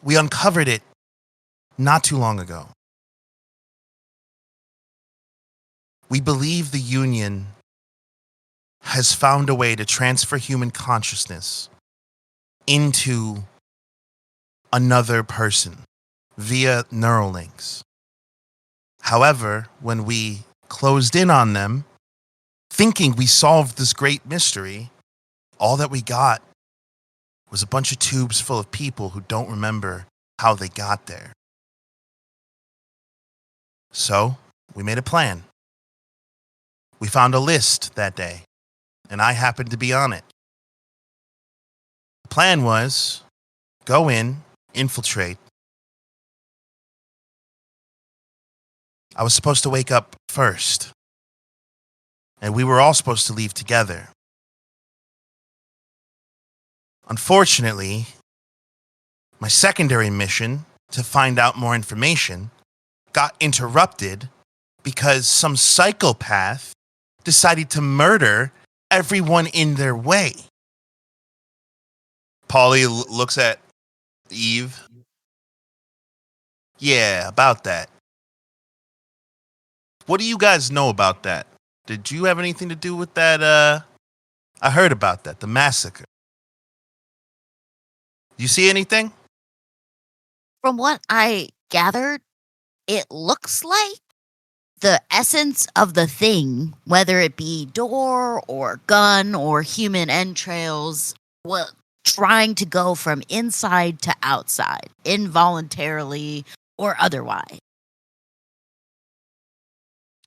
We uncovered it not too long ago. We believe the Union has found a way to transfer human consciousness into another person via neural links. However, when we closed in on them, thinking we solved this great mystery, all that we got was a bunch of tubes full of people who don't remember how they got there. So, we made a plan. We found a list that day, and I happened to be on it. The plan was go in, infiltrate. I was supposed to wake up first, and we were all supposed to leave together. Unfortunately, my secondary mission to find out more information got interrupted because some psychopath decided to murder everyone in their way. Polly looks at Eve. Yeah, about that. What do you guys know about that? Did you have anything to do with that? I heard about that, the massacre. You see anything? From what I gathered, it looks like the essence of the thing, whether it be door or gun or human entrails, was trying to go from inside to outside, involuntarily or otherwise.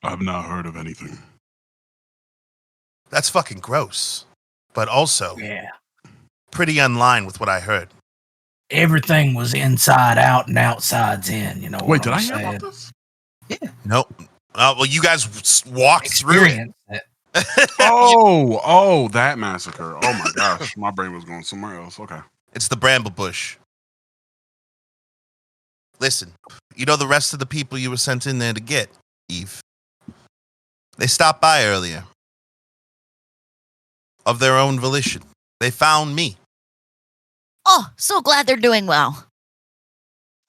I've not heard of anything. That's fucking gross, but also Yeah. pretty in line with what I heard. Everything was inside out and outside's in. You know. Wait, what did I'm I hear saying? about this? Nope. Well, you guys walked through it. Experience it. Oh, that massacre. Oh my gosh, my brain was going somewhere else. Okay. It's the bramble bush. Listen, you know the rest of the people you were sent in there to get, Eve. They stopped by earlier. Of their own volition. They found me. Oh, so glad they're doing well.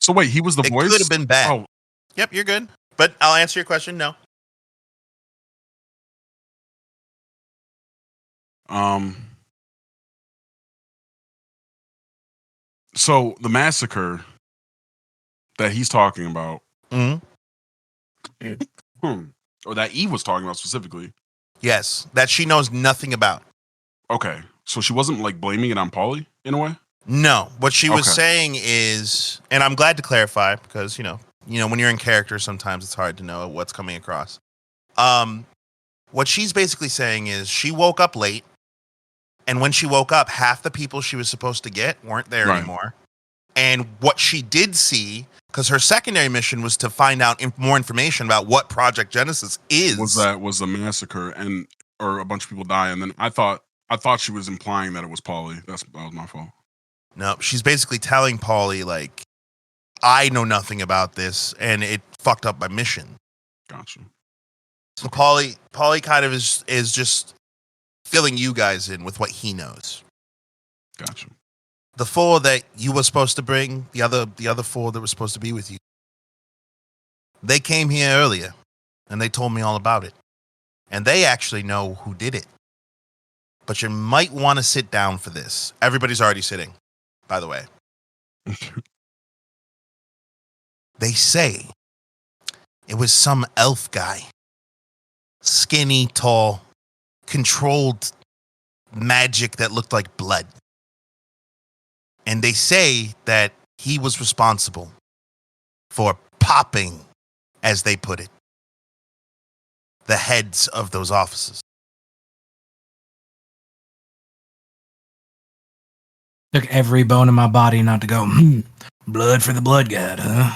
So wait, he was the It voice? could have been bad. Oh, Yep, you're good. But I'll answer your question, no. So the massacre that he's talking about, Mm-hmm. or that Eve was talking about specifically. Yes, that she knows nothing about. Okay, so she wasn't like blaming it on Polly in a way. No, what she was Okay. saying is, and I'm glad to clarify because you know when you're in character, sometimes it's hard to know what's coming across. What she's basically saying is she woke up late, and when she woke up, half the people she was supposed to get weren't there Right. anymore. And what she did see, because her secondary mission was to find out more information about what Project Genesis is. Was the massacre or a bunch of people die, and then I thought she was implying that it was Polly. That was my fault. No, she's basically telling Paulie, like, I know nothing about this, and it fucked up my mission. Gotcha. So Paulie kind of is just filling you guys in with what he knows. Gotcha. The 4 that you were supposed to bring, the other 4 that were supposed to be with you, they came here earlier, and they told me all about it. And they actually know who did it. But you might want to sit down for this. Everybody's already sitting, by the way. They say it was some elf guy. Skinny, tall, controlled magic that looked like blood. And they say that he was responsible for popping, as they put it, the heads of those officers. Took every bone in my body not to go, blood for the blood god, huh?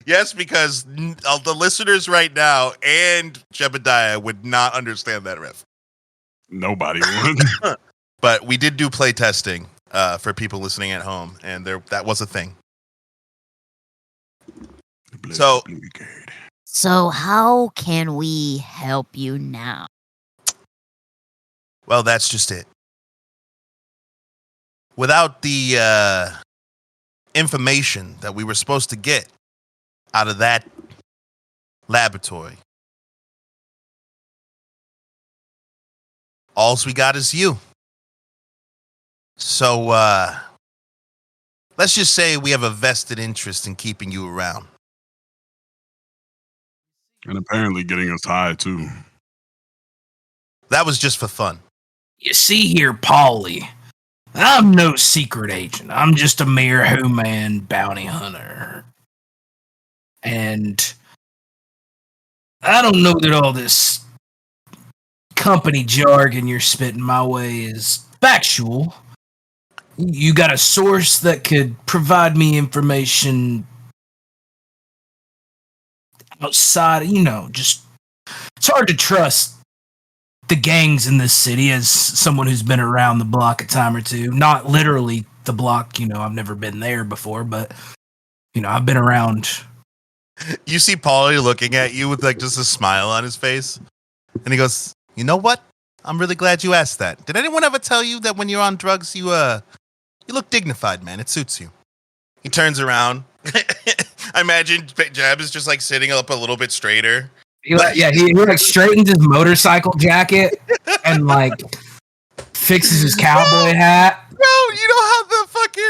Yes, because the listeners right now and Jebediah would not understand that riff. Nobody would. But we did do play testing for people listening at home, and that was a thing. So So how can we help you now? Well, that's just it. Without the information that we were supposed to get out of that laboratory, all we got is you. So, let's just say we have a vested interest in keeping you around. And apparently getting us high, too. That was just for fun. You see here, Paulie, I'm no secret agent. I'm just a mere human bounty hunter. And I don't know that all this company jargon you're spitting my way is factual. You got a source that could provide me information outside, just it's hard to trust the gangs in this city as someone who's been around the block a time or two. Not literally the block, I've never been there before, but I've been around. You see Paulie looking at you with like just a smile on his face, and he goes, "You know what? I'm really glad you asked that. Did anyone ever tell you that when you're on drugs, you look dignified, man? It suits you." He turns around. I imagine Jeb is just like sitting up a little bit straighter. He like straightens his motorcycle jacket and like fixes his cowboy hat. Bro, you know how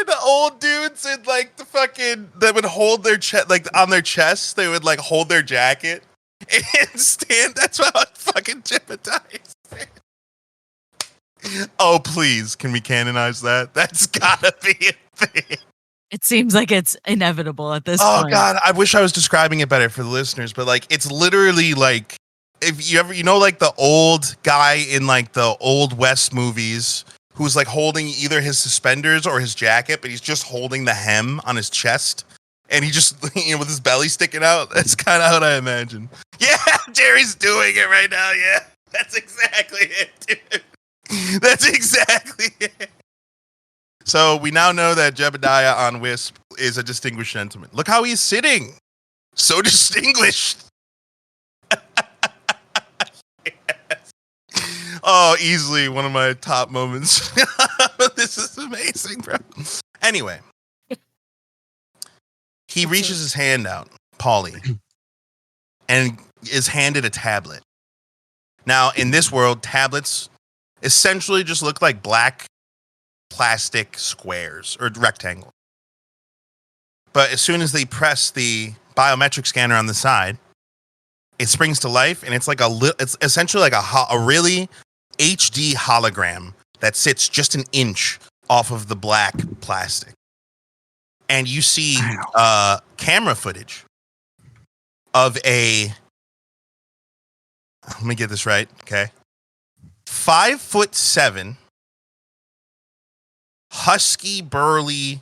the old dudes in like that would hold their chest, like on their chest, they would like hold their jacket and stand. That's what fucking Jebediah is. Oh, please, can we canonize that? That's gotta be a thing. It seems like it's inevitable at this Oh point. God, I wish I was describing it better for the listeners, but like it's literally like if you ever like the old guy in like the old West movies who's like holding either his suspenders or his jacket, but he's just holding the hem on his chest and he just with his belly sticking out. That's kind of what I imagine. Yeah, Jerry's doing it right now. Yeah, that's exactly it, dude. That's exactly it. So we now know that Jebediah on Wisp is a distinguished gentleman. Look how he's sitting. So distinguished. Yes. Oh, easily one of my top moments. This is amazing, bro. Anyway. He reaches his hand out, Paulie, and is handed a tablet. Now, in this world, tablets essentially just look like black plastic squares or rectangle. But as soon as they press the biometric scanner on the side, it springs to life, and it's like it's essentially like a really HD hologram that sits just an inch off of the black plastic. And you see camera footage of let me get this right, okay? 5'7" husky, burly,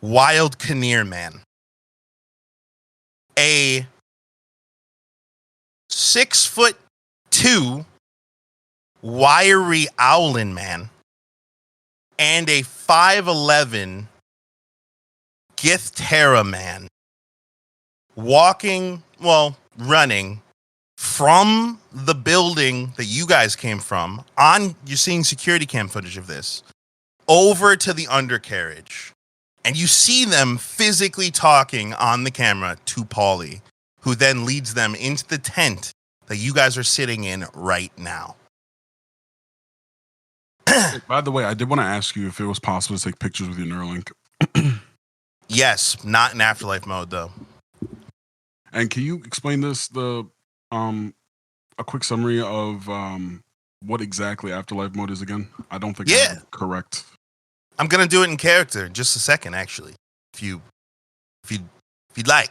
wild Kinnear man. A 6'2" wiry Owlin man. And a 5'11" Githterra man. Running from the building that you guys came from. You're seeing security cam footage of this. Over to the undercarriage. And you see them physically talking on the camera to Paulie, who then leads them into the tent that you guys are sitting in right now. By the way, I did want to ask you if it was possible to take pictures with your Neuralink. Yes, not in afterlife mode though. And can you explain a quick summary of what exactly afterlife mode is again? I don't think I have it correct. I'm gonna do it in character in just a second, actually, if you'd like.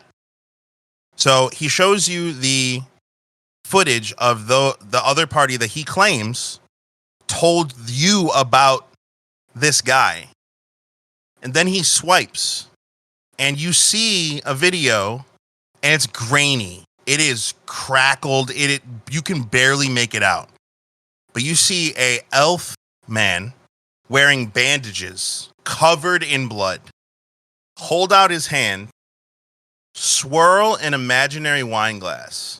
So he shows you the footage of the other party that he claims told you about this guy, and then he swipes, and you see a video, and it's grainy. It is crackled. You can barely make it out, but you see a elf man wearing bandages, covered in blood, hold out his hand swirl an imaginary wine glass,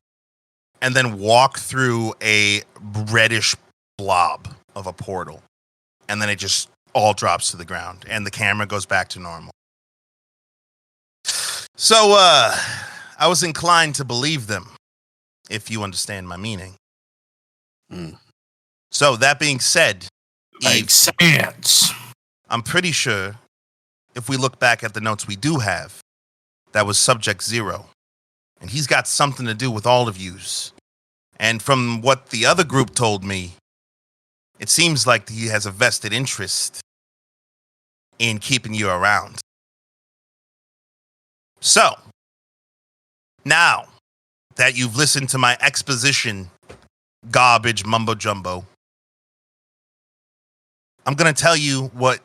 and then walk through a reddish blob of a portal. And then it just all drops to the ground, and the camera goes back to normal. So, I was inclined to believe them, if you understand my meaning. So, that being said, Eve, Makes sense. I'm pretty sure if we look back at the notes we do have, that was Subject Zero. And he's got something to do with all of yous. And from what the other group told me, it seems like he has a vested interest in keeping you around. So, now that you've listened to my exposition, garbage mumbo jumbo, I'm going to tell you what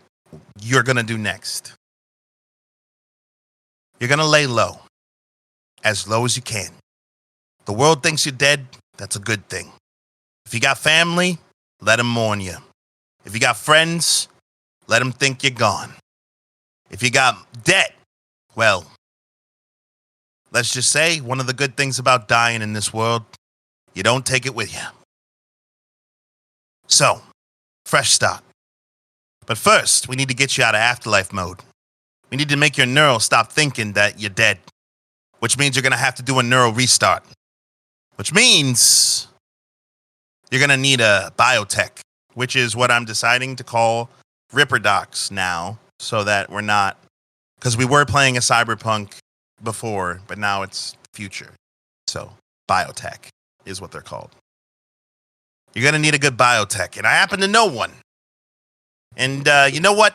you're going to do next. You're going to lay low as you can. The world thinks you're dead. That's a good thing. If you got family, let them mourn you. If you got friends, let them think you're gone. If you got debt, well, let's just say one of the good things about dying in this world, you don't take it with you. So, fresh start. But first, we need to get you out of afterlife mode. We need to make your neural stop thinking that you're dead, which means you're going to have to do a neural restart, which means you're going to need a biotech, which is what I'm deciding to call Ripper Docs now, so that we're not, because we were playing a cyberpunk before, but now it's future. So biotech is what they're called. You're going to need a good biotech, and I happen to know one. And you know what?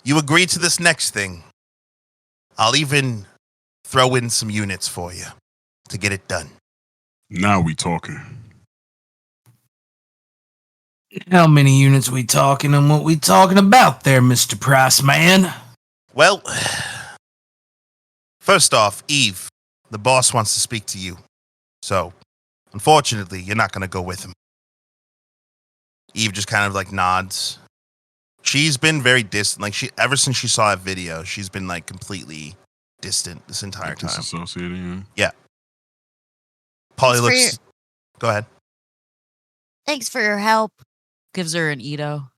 You agree to this next thing. I'll even throw in some units for you to get it done. Now we talking. How many units we talking and what we talking about there, Mr. Price Man? Well, first off, Eve, the boss wants to speak to you. So, unfortunately, you're not going to go with him. Eve just kind of like nods. She's been very distant. Like ever since she saw that video, she's been like completely distant this entire time. Disassociating. Yeah. Polly Thanks for looks. Go ahead. Thanks for your help. Gives her an Edo.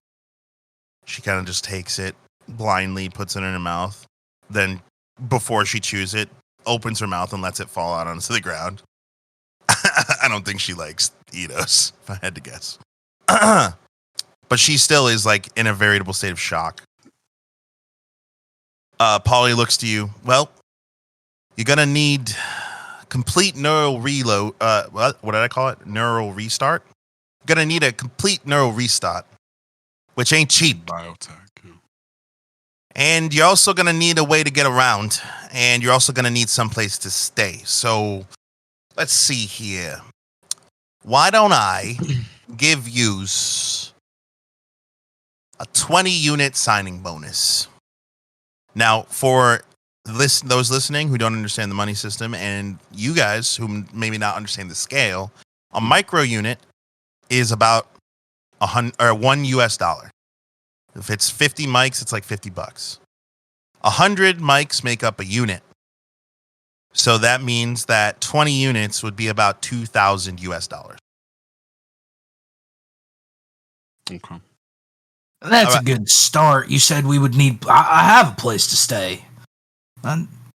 She kind of just takes it blindly, puts it in her mouth. Then, before she chews it, opens her mouth and lets it fall out onto the ground. I don't think she likes Edos, if I had to guess. But she still is like in a veritable state of shock. Polly looks to you. Well, you're gonna need complete neural reload. What did I call it? Neural restart. You're gonna need a complete neural restart, which ain't cheap. Biotech. Yeah. And you're also gonna need a way to get around, and you're also gonna need someplace to stay. So, let's see here. Why don't I give yous a 20-unit signing bonus? Now, for those listening who don't understand the money system, and you guys who maybe not understand the scale, a micro unit is about $1 US. If it's 50 mics, it's like $50. 100 mics make up a unit. So that means that 20 units would be about $2,000 US. Okay. That's All a right. good start. You said we would need. I have a place to stay.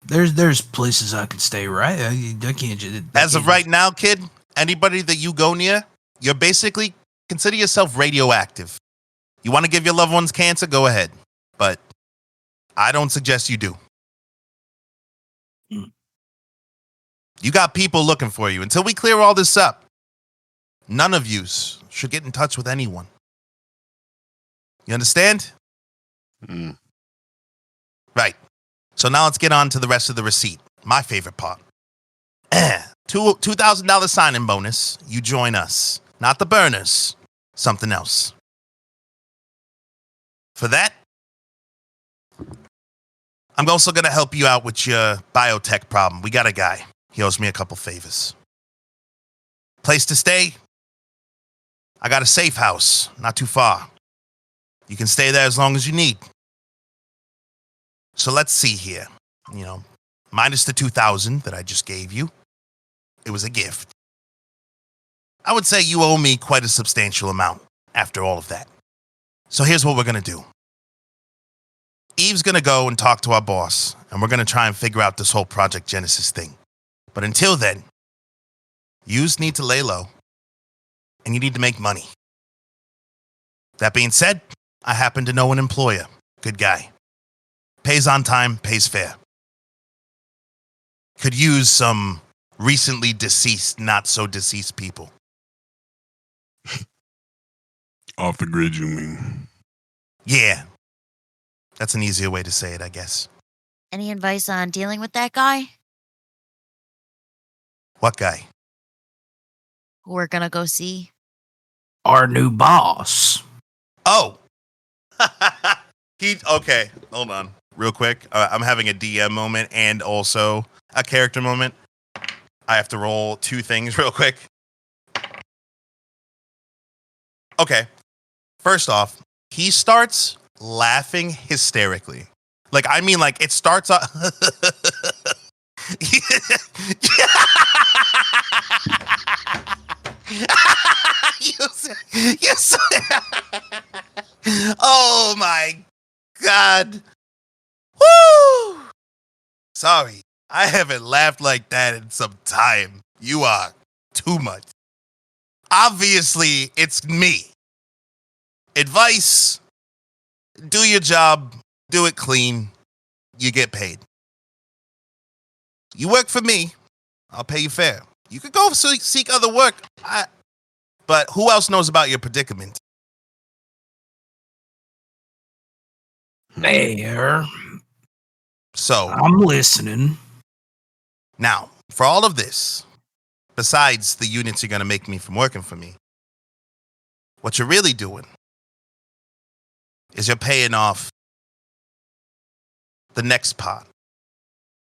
There's places I can stay, right? I can't just. As of right now, kid, anybody that you go near, you're basically consider yourself radioactive. You want to give your loved ones cancer, go ahead. But I don't suggest you do. You got people looking for you. Until we clear all this up, none of you should get in touch with anyone. You understand? Mm. Right. So now let's get on to the rest of the receipt. My favorite part. $2,000 sign-in bonus. You join us. Not the burners. Something else. For that, I'm also going to help you out with your biotech problem. We got a guy. He owes me a couple favors. Place to stay? I got a safe house, not too far. You can stay there as long as you need. So let's see here. minus the 2,000 that I just gave you. It was a gift. I would say you owe me quite a substantial amount after all of that. So here's what we're going to do. Eve's going to go and talk to our boss, and we're going to try and figure out this whole Project Genesis thing. But until then, yous need to lay low, and you need to make money. That being said, I happen to know an employer. Good guy. Pays on time, pays fair. Could use some recently deceased, not so deceased people. Off the grid, you mean? Yeah. That's an easier way to say it, I guess. Any advice on dealing with that guy? What guy? Who we're gonna go see? Our new boss. Oh. Okay, hold on. Real quick. I'm having a DM moment and also a character moment. I have to roll 2 things real quick. Okay. First off, he starts laughing hysterically. Like, I mean, like, it starts off... Yes. Oh my God. Woo! Sorry, I haven't laughed like that in some time. You are too much. Obviously, it's me. Advice: do your job, do it clean, you get paid. You work for me, I'll pay you fair. You could go seek other work, but who else knows about your predicament? There. So, I'm listening. now, for all of this, besides the units you're going to make me from working for me, what you're really doing is you're paying off the next pot.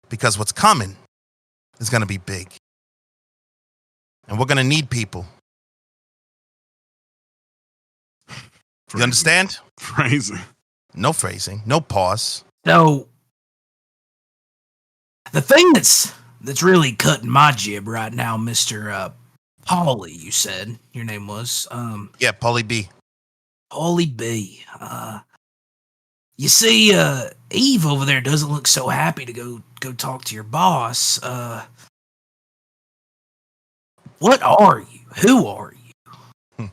Because what's coming is going to be big. And we're going to need people. You understand? Phrasing. No phrasing, no pause. So the thing that's really cutting my jib right now, Mr. Paulie, you said your name was. Yeah, Paulie B. Paulie B. You see, Eve over there doesn't look so happy to go talk to your boss. What are you? Who are you?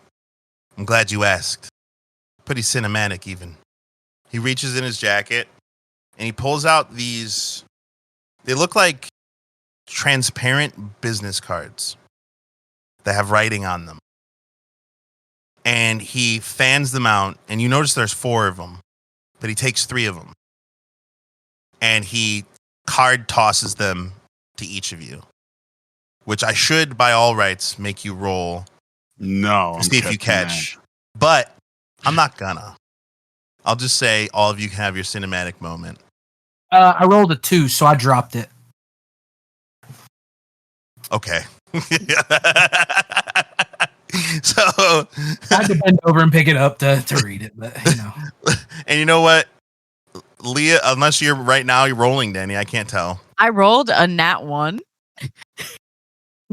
I'm glad you asked. Pretty cinematic, even. He reaches in his jacket and he pulls out these. They look like transparent business cards that have writing on them. And he fans them out, and you notice there's 4 of them, but he takes 3 of them. And he card tosses them to each of you, which I should, by all rights, make you roll No. to I'm see if you catching catch. that. But I'm not gonna. I'll just say all of you can have your cinematic moment. I rolled a 2, so I dropped it. Okay. So, I had to bend over and pick it up to read it, but you know. and you know what, Leah? Unless you're right now, you're rolling, Danny. I can't tell. I rolled a nat 1.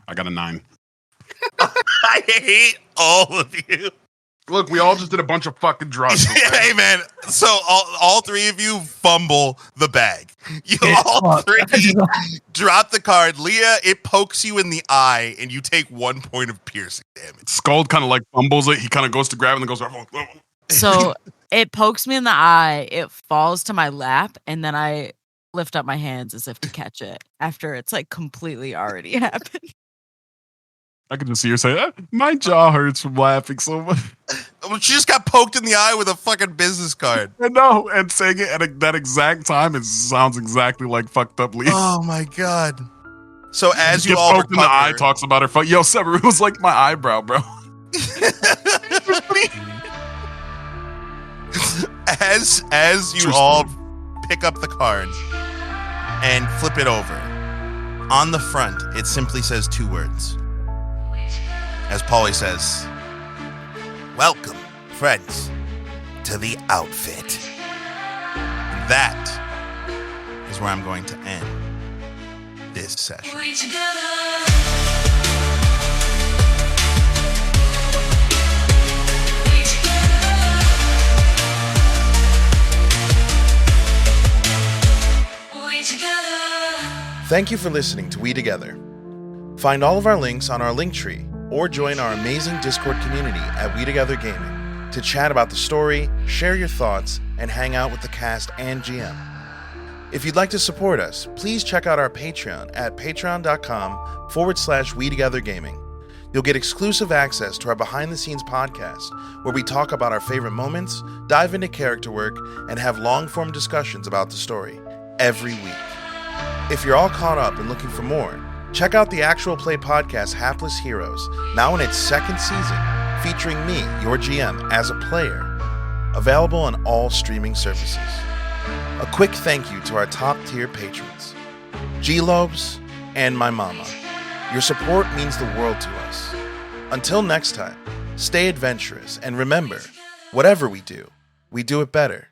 I got a 9. I hate all of you. Look, we all just did a bunch of fucking drugs. Okay? Hey, man. So all 3 of you fumble the bag. You all 3 drop the card. Leah, it pokes you in the eye, and you take 1 point of piercing damage. Skull kind of like fumbles it. He kind of goes to grab it and then goes. So it pokes me in the eye, it falls to my lap, and then I lift up my hands as if to catch it after it's like completely already happened. I can just see her say, my jaw hurts from laughing so much. She just got poked in the eye with a fucking business card. I know, and saying it at that exact time, it sounds exactly like fucked up Lee. Oh my God. So as you Gets all poked in the eye, recover, talks about her fuck. Yo, Severu, it was like my eyebrow, bro. as you all pick up the card and flip it over, on the front it simply says 2 words. As Paulie says, "Welcome, friends, to the outfit." And that is where I'm going to end this session. Thank you for listening to We Together. Find all of our links on our Linktree or join our amazing Discord community at WeTogether Gaming to chat about the story, share your thoughts, and hang out with the cast and GM. If you'd like to support us, please check out our Patreon at patreon.com/WeTogetherGaming. You'll get exclusive access to our behind-the-scenes podcast, where we talk about our favorite moments, dive into character work, and have long-form discussions about the story every week. If you're all caught up and looking for more, check out the actual play podcast Hapless Heroes, now in its second season, featuring me, your GM, as a player, available on all streaming services. A quick thank you to our top-tier patrons, GxLobes and my Momma. Your support means the world to us. Until next time, stay adventurous, and remember, whatever we do it better